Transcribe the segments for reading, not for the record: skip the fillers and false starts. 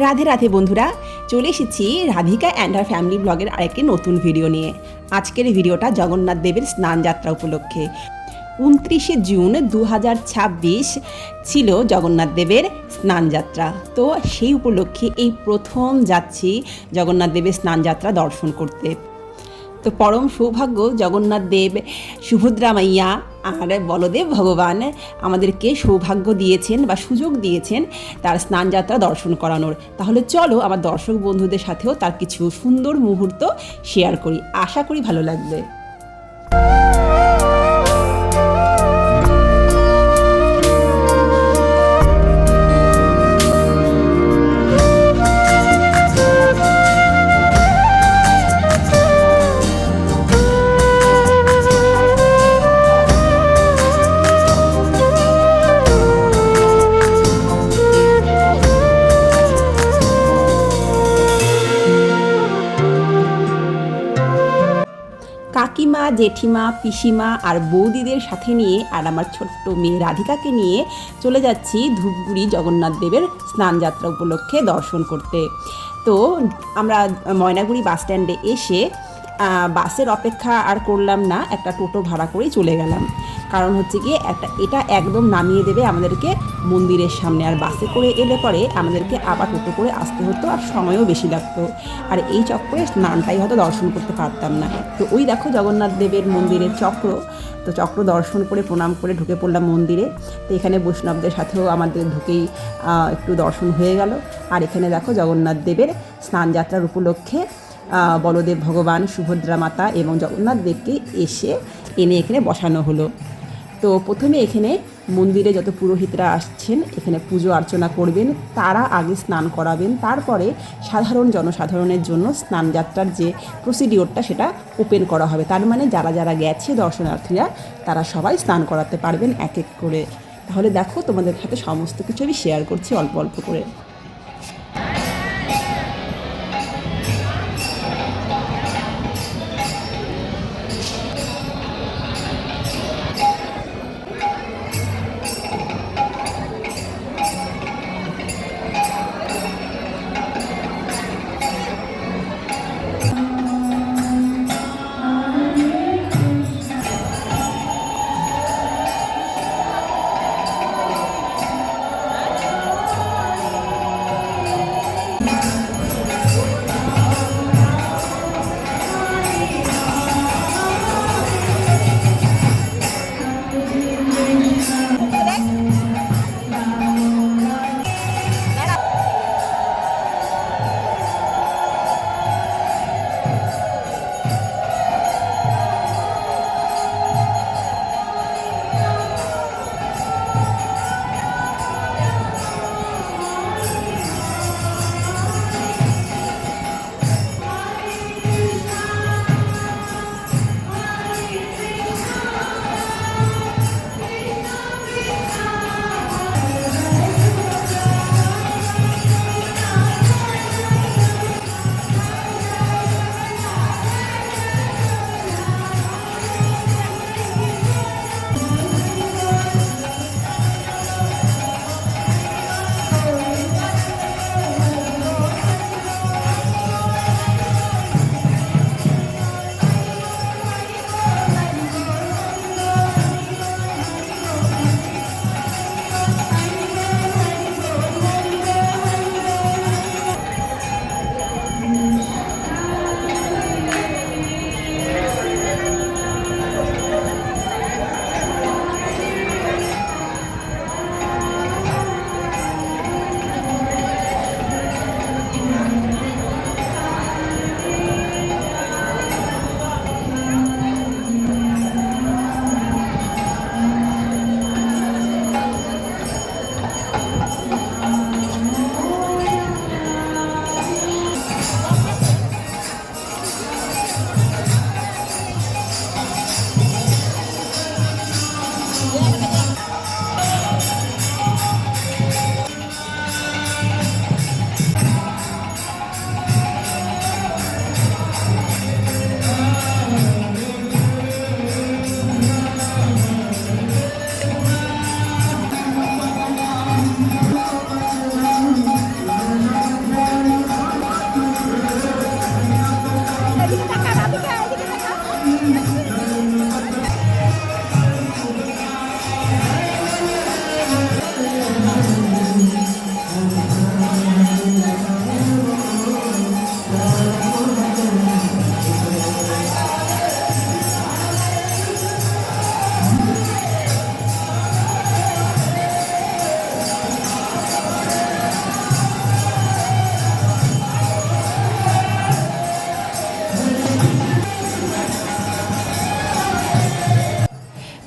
রাধে রাধে বন্ধুরা, চলে এসেছি রাধিকা অ্যান্ড হার ফ্যামিলি ব্লগের আরেকটি নতুন ভিডিও নিয়ে। আজকের ভিডিওটা জগন্নাথ দেবের স্নান যাত্রা উপলক্ষে। 29শে জুন 2026 ছিল জগন্নাথ দেবের স্নান যাত্রা। তো সেই উপলক্ষে এই প্রথম যাচ্ছি জগন্নাথ দেবের স্নান যাত্রা দর্শন করতে। তো পরম সৌভাগ্য জগন্নাথ দেব, সুভদ্রা মাইয়া আর বলদেব ভগবান আমাদেরকে সৌভাগ্য দিয়েছেন বা সুযোগ দিয়েছেন তার স্নান যাত্রা দর্শন করানোর। তাহলে চলো আমার দর্শক বন্ধুদের সাথেও তার কিছু সুন্দর মুহূর্ত শেয়ার করি, আশা করি ভালো লাগবে। কাকিমা, জেঠিমা, পিসিমা আর বৌদিদের সাথে নিয়ে আর আমার ছোট্ট মেয়ে রাধিকাকে নিয়ে চলে যাচ্ছি ধূপগুড়ি জগন্নাথ দেবের স্নান যাত্রা উপলক্ষে দর্শন করতে। তো আমরা ময়নাগুড়ি বাস স্ট্যান্ডে এসে বাসের অপেক্ষা আর করলাম না, একটা টোটো ভাড়া করেই চলে গেলাম। কারণ হচ্ছে গিয়ে এটা একদম নামিয়ে দেবে আমাদেরকে মন্দিরের সামনে, আর বাসে করে এলে পরে আমাদেরকে আবার টোটো করে আসতে হতো আর সময়ও বেশি লাগতো, আর এই চক্রে স্নানটাই হয়তো দর্শন করতে পারতাম না। তো ওই দেখো জগন্নাথ দেবের মন্দিরের চক্র, তো চক্র দর্শন করে প্রণাম করে ঢুকে পড়লাম মন্দিরে। তো এখানে বৈষ্ণবদের সাথেও আমাদের ঢুকেই একটু দর্শন হয়ে গেল। আর এখানে দেখো জগন্নাথ দেবের স্নান যাত্রার উপলক্ষে বলদেব ভগবান, সুভদ্রা মাতা এবং জগন্নাথ দেবকে এনে এখানে বসানো হলো। তো প্রথমে এখানে মন্দিরে যত পুরোহিতরা আসছেন এখানে পুজো অর্চনা করবেন, তারা আগে স্নান করাবেন, তারপরে সাধারণ জনসাধারণের জন্য স্নান যাত্রার যে প্রসিডিওরটা সেটা ওপেন করা হবে। তার মানে যারা যারা গেছে দর্শনার্থীরা তারা সবাই স্নান করাতে পারবেন এক এক করে। তাহলে দেখো তোমাদের সাথে সমস্ত কিছু আমি শেয়ার করছি অল্প অল্প করে।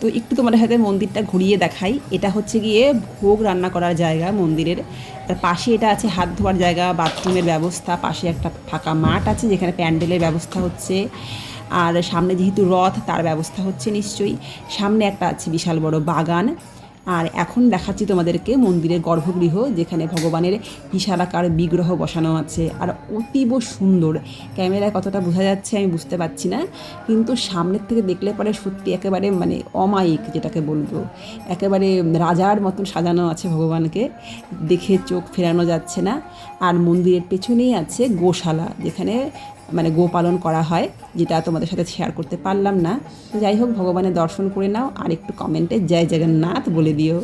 তো একটু তোমাদের সাথে মন্দিরটা ঘুরিয়ে দেখাই। এটা হচ্ছে গিয়ে ভোগ রান্না করার জায়গা মন্দিরের। তার পাশে এটা আছে হাত ধোয়ার জায়গা, বাথরুমের ব্যবস্থা, পাশে একটা ফাঁকা মাঠ আছে যেখানে প্যান্ডেলের ব্যবস্থা হচ্ছে। আর সামনে যেহেতু রথ, তার ব্যবস্থা হচ্ছে নিশ্চয়ই। সামনে একটা আছে বিশাল বড় বাগান। আর এখন দেখাচ্ছি তোমাদেরকে মন্দিরের গর্ভগৃহ, যেখানে ভগবানের বিশালাকার বিগ্রহ বসানো আছে আর অতীব সুন্দর। ক্যামেরায় কতটা বোঝা যাচ্ছে আমি বুঝতে পারছি না, কিন্তু সামনের থেকে দেখলে পরে সত্যি একেবারে মানে অমায়িক, যেটাকে বলবো একেবারে রাজার মতন সাজানো আছে ভগবানকে, দেখে চোখ ফেরানো যাচ্ছে না। আর মন্দিরের পেছনেই আছে গোশালা, যেখানে মানে গোপালন করা হয়, যেটা তোমাদের সাথে শেয়ার করতে পারলাম না। তো যাই হোক, ভগবানের দর্শন করে নাও আর একটু কমেন্টে জয় জগন্নাথ বলে দিও।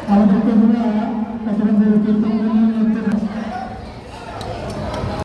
আমাদেরকে